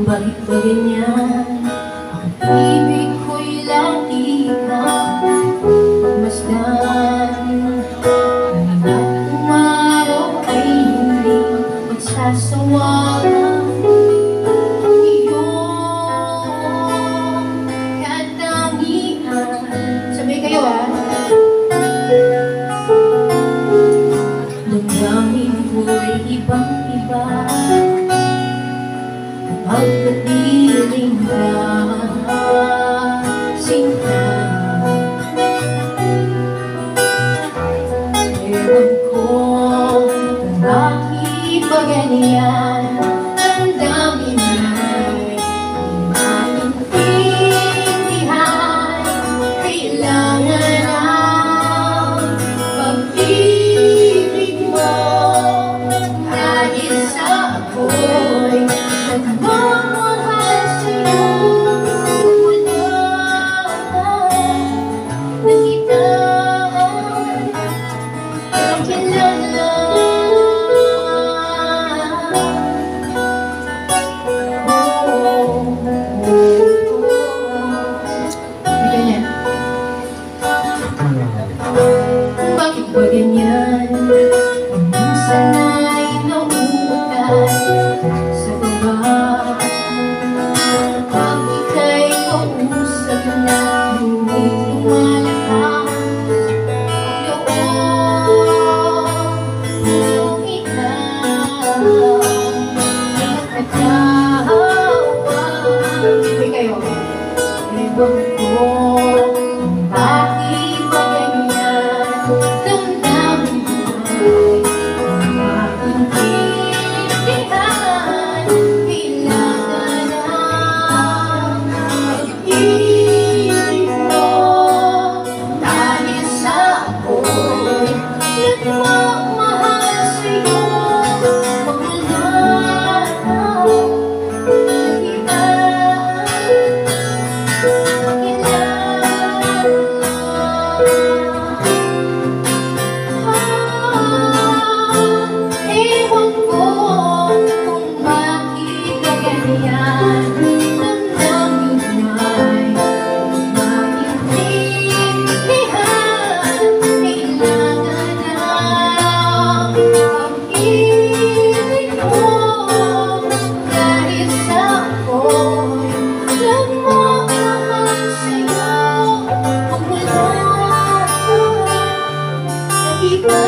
Bakit ba ganyan? Ang ibig ko'y lagi ka pagmasdan. Hanggat umaraw ay hindi magsasawagan. Iyong katangian. Sabay kayo damdamin ko'y ibang-iba. Pagkapiling ka, sinta. Ewan ko kung bakit ba ganyan. Damdamin ay maintindihan. Kailangan ang pag-ibig mo. Kahit sa ako'y nagmamahal sa'yo, wala na kitang kilala. Ganyan. Bakit ba ganyan? Minsan ay nauutan sa baba. Pag ika'y kausap na, ngunit lumalakas ang loob kung ikaw nagkatawa. Ibig kayo. Ewan ko kung bakit ba ganyan. Damdamin ko'y maintindihan. Kailangan ang pag-ibig mo. Dahil sa ako'y nagmamahal sa'yo, wala na kita. Ewan ko kung bakit ba ganyan. Damdamin ay maintindihan. Kailangan ang pag-ibig mo. Dahil sa ako'y nagmamahal sa'yo, wala na kita.